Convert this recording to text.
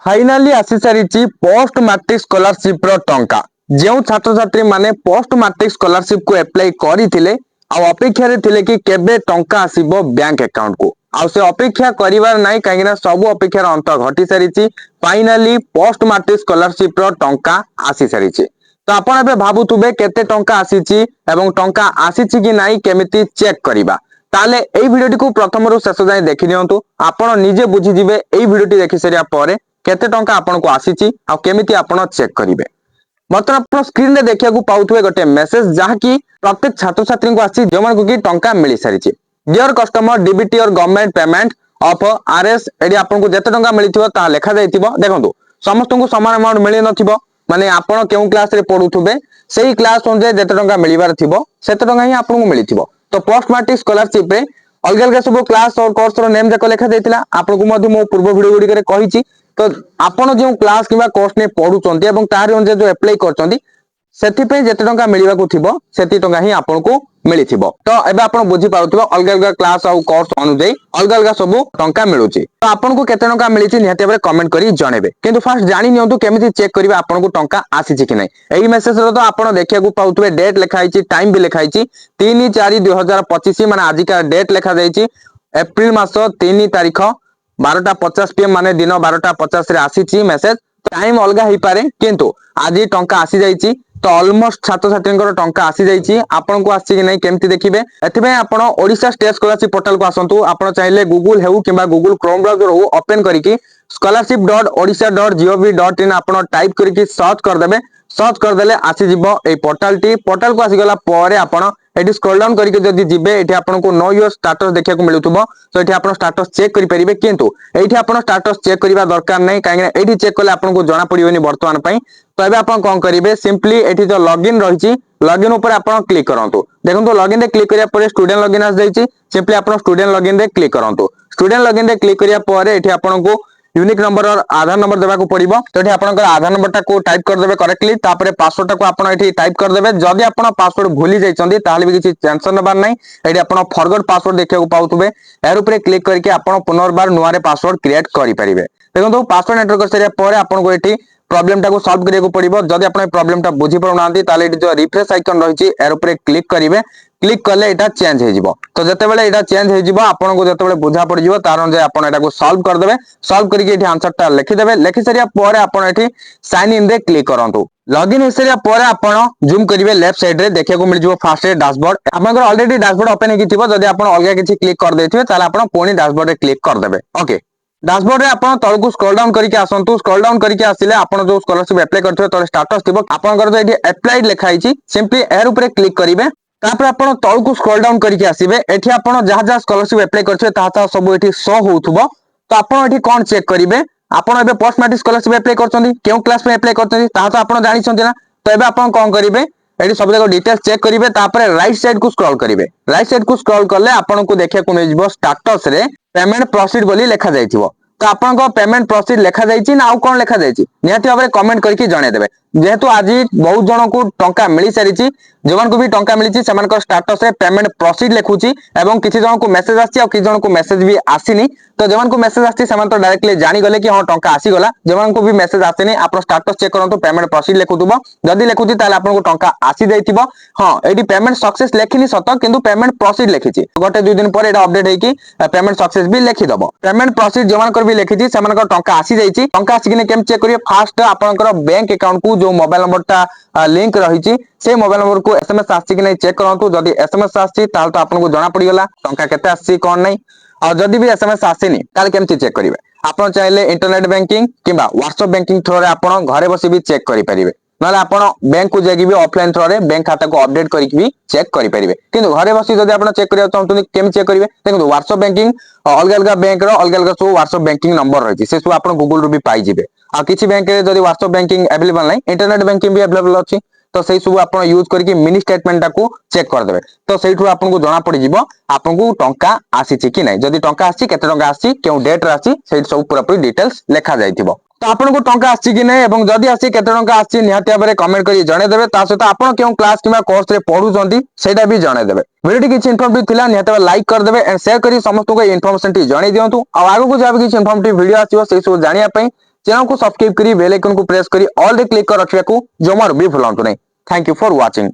Finally आसी सारी post matric scholarship रो टंका जो छात्र छात्री माने पोस्ट मैट्रिक स्कॉलरशिप को अप्लाई करथिले आ अपेक्षा रे थिले कि केबे टंका आसीबो बैंक अकाउंट को आ से अपेक्षा करिवार नाही काहेकि ना सब अपेक्षार अंत घटी सारी फाइनाली पोस्ट मैट्रिक स्कॉलरशिप रो टंका आसी सारी तो आपण एबे भाबुथुबे केते टंका आसीची एवं टंका आसीची कि नाही केमिति चेक करिबा ताले एई भिडियोटी को प्रथम रु शेष जाय देखि नियंतु आपण निजे बुझी जिवे एई भिडियोटी देखि सरिया परे केते टंका आपन को आसीची आ केमिति आपण चेक करिवे। बर्तमान आप स्क्रीन रे देखिया को पाउथुवे गोटे मेसेज जहा कि प्रत्येक छात्र छात्री को आसी जो मन को कि टंका मिली सारी डियर कस्टमर डीबीटी और government payment of RS AD आपन को जते टंका मिलिथिबो ता लेखा जाइथिबो। देखंतु समस्त को समान अमाउंट मिलि नथिबो माने आपण केउ क्लास रे पढुथुबे सेही क्लास अनुसार जते टंका मिलिबार थिबो सेते टंका ही आपन को मिलिथिबो। तो पोस्ट मैट्रिक स्कॉलरशिप रे अलग अलग सब क्लास और कोर्स रो नेम जाक लेखा जाइतिला आपन को मधु मो पूर्व वीडियो गुडी करे कहिची। तो आपण जो क्लास किबा कोर्स ने पढुचंती एवं तार अनुसार जो अप्लाई करचंती सेति पे जते टंका मिलिबा को थिबो सेति टंका ही आपन को मिलिथिबो। तो एबे आपण बुझी पाउथिबो अलग अलग क्लास और कोर्स अनुसार अलग अलग सब टंका मिलुची। तो आपन को केते टंका मिलिची निहाती बरे कमेंट करी जणेबे। किंतु फर्स्ट जानि नियंतु केमिति चेक करिबा आपन को टंका आसीची कि नै। एही मेसेज रो तो आपण देखिया को पाउथिबे डेट लिखाइची टाइम भी लिखाइची 3/4/2025 माने आज का डेट लिखा जाइची एप्रिल मास 3 तारिख 12:50 PM माने दिन 12:50 रे आसीची मेसेज। टाइम अलग ही पारे किंतु आज टंका आसी जाइची। तो ऑलमोस्ट छात्र छात्री टंका आसी जाइची आपन को आसी कि नै केमति देखिबे एथिबे आपण ओडिशा स्टेट स्कॉलरशिप पोर्टल को आसंतु। आपण चाहिले गूगल हेउ किबा गूगल क्रोम ब्राउजर हो ओपन करिकि scholarship.odisha.gov.in आपण टाइप करिकि सर्च कर देबे। सर्च कर देले आसी जिवो ए पोर्टल को आसी गला परे आपण एटी स्क्रॉल डाउन करके जदी जिबे एटी आपन को नो योर स्टेटस देखिया को मिलुथबो। तो एटी आपन स्टेटस चेक करि परिबे किंतु एटी आपन स्टेटस चेक करिबा दरकार नै काहे एटी चेक करले आपन को जणा पडियोनी वर्तमान पई। तो एबे आपन कोन करिवे सिंपली एटी जो लॉगिन रहिची लॉगिन ऊपर आपन क्लिक करंतु। देखंतु लॉगिन रे क्लिक करिया परे स्टूडेंट लॉगिन आस जाईची सिंपली आपन स्टूडेंट लॉगिन रे क्लिक करंतु। स्टूडेंट लॉगिन रे क्लिक करिया परे एटी आपन को यूनिक नंबर और आधार नंबर देबा को पड़िबो। तो एठी आपन आधार नंबर टा को टाइप कर देबे करेक्टली तापरे पासवर्ड टा को आपन एठी टाइप कर देबे। जदी आपन पासवर्ड भूली जाइचंदी ताले भी किछि टेंशन नबार नै। एठी आपन फॉरगॉट पासवर्ड देखिया को पाउतबे एर ऊपर क्लिक करके आपन पुनर्बार नुआरे पासवर्ड क्रिएट करि परिबे। देखंतु पासवर्ड एंटर कर सरिया परे आपन को एठी प्रॉब्लम टा को सॉल्व करिया को पड़िबो। जदी आपन प्रॉब्लम टा बुझी पड़नांती ताले एठी जो रिफ्रेश आइकन रहिछि एर ऊपर क्लिक करिवे। क्लिक करले एटा चेंज हे जिवो। तो जते बेले एटा चेंज हे जिवो आपन को जते बेले बुझा पड़ जिवो तार जे आपन एटा को सॉल्व कर देबे। सॉल्व करके एठी आंसर टा लिखि देबे। लिखि सरिया परे आपन एठी साइन इन रे क्लिक करंतु। लॉगिन हे सरिया परे आपन जूम करिवे लेफ्ट साइड रे देखिया को मिल जिवो फास्ट रे डैशबोर्ड। आपन ऑलरेडी डैशबोर्ड ओपन हे कि थिबो जदी आपन अलगा किछि क्लिक कर देथिबे ताले आपन पुणी डैशबोर्ड रे क्लिक कर देबे। ओके डैशबोर्ड रे आपन तळ को स्क्रॉल डाउन करके आसंतु। स्क्रॉल डाउन करके आसिले आपन जो स्कॉलरशिप अप्लाई करथिबे तळे स्टेटस थिबो आपन जो एठी अप्लाइड लिखाइछि सिंपली एर ऊपर क्लिक करिवे। तापर आपण तळ को स्क्रॉल डाउन करके आसीबे एठी आपण जहा जहा स्कॉलरशिप अप्लाई करछे ताहा सब एठी शो होउथबो। तो आपण एठी कोन चेक करिवे आपण एबे पोस्ट मैट्रिक स्कॉलरशिप अप्लाई करछंती केउ क्लास में अप्लाई करछंती ताहा तो आपण जानि छंती ना। तो एबे आपण कोन करिवे एठी सब जगह डिटेल्स चेक करिवे तापर राइट साइड को स्क्रॉल करिवे। राइट साइड को स्क्रॉल करले आपण को देखिया को मिलजिवो स्टेटस रे पेमेंट प्रोसीड बोली लेखा जाइथिबो। तो आपन को पेमेंट प्रोसीड लेखा जाइछि ना आउ कोन लेखा जाइछि निहाती भाबरे कमेंट करके जणे देबे। जेहेतु आज बहुत जन को टंका मिली सारिछि जवन को भी टंका मिलिछि समान को स्टेटस रे पेमेंट प्रोसीड लेखुछि एवं किछि जन को मेसेज आछि आ किछि जन को मेसेज भी आसीनी। तो जवन को मेसेज आछि समान तो डायरेक्टली जानि गले कि हां टंका आसी गला। जवन को भी मेसेज आसेनी आपन स्टेटस चेक करंतु पेमेंट प्रोसीड लेखुथबो। जदी लेखुछि ताले आपन को टंका आसी जाइथिबो। हां एडी पेमेंट सक्सेस लेखिनी सत किंतु पेमेंट प्रोसीड लेखिछि गोटे 2 दिन पर एटा अपडेट हे कि पेमेंट सक्सेस भी लेखि दबो। पेमेंट प्रोसीड जवन कर भी लेखिछि समान को टंका आसी जाइछि। टंका आसी किने केम चेक करिवे फास्ट आपन को बैंक अकाउंट को जो मोबाइल नंबर टा लिंक रहिछि से मोबाइल नंबर को एसएमएस आछि कि नै चेक करंतु। जदी एसएमएस आछि ताल तो आपन को जणा पड़ी गला टंका केते आछि कोन नै। और जदी भी एसएमएस आसीनी ताल केमति चेक करिवे आपन चाहिले इंटरनेट बैंकिंग किबा व्हाट्सएप बैंकिंग थ्रू रे आपन घरे बसी भी चेक करि परिबे। नाले आपन बैंक को जागी भी ऑफलाइन थ्रू रे बैंक खाता को अपडेट करिक भी चेक करि परिबे। किंतु घरे बसी जदी आपन चेक करिया चाहतुनी केम चेक करिवे देखो व्हाट्सएप बैंकिंग अलग अलग बैंक रो अलग अलग सब व्हाट्सएप बैंकिंग नंबर रहिछि से सब आपन गूगल रो भी पाई जिवे। आ किछि बैंक रे जदी व्हाट्सएप बैंकिंग अवेलेबल नै इंटरनेट बैंकिंग भी अवेलेबल अछि। तो सही सब आप यूज करके मिनी स्टेटमेंट को चेक कर देबे। तो सेठु आपन को जणा पड़ी जिवो आपन को टंका आसीछि कि नै। जदी टंका आसी केते टंका आसी केउ डेट रासी सेठ सब पूरा पूरी डिटेल्स लेखा जाइथिबो। तो आपन को टंका आसी कि नै एवं जदी आसी केते टंका आसी निहाती भाबरे कमेंट करी जणे देबे। ता सहित आपन केउ क्लास किबा कोर्स रे पढुचंती सेटा भी जणे देबे। वीडियो किछि इन्फॉर्मेटिव थिला निहाती भाबरे लाइक कर देबे एंड शेयर करी समस्त को इन्फॉर्मेशन टी जणे दियंतु। आ आगु को जाबे किछि इन्फॉर्मेटिव वीडियो आसीबो से सब जानिया पई चैनल को सब्सक्राइब करी बेल आइकन को प्रेस करी ऑल रे क्लिक कर रखिया को जमार भी भूलंतु नहीं। Thank you for watching.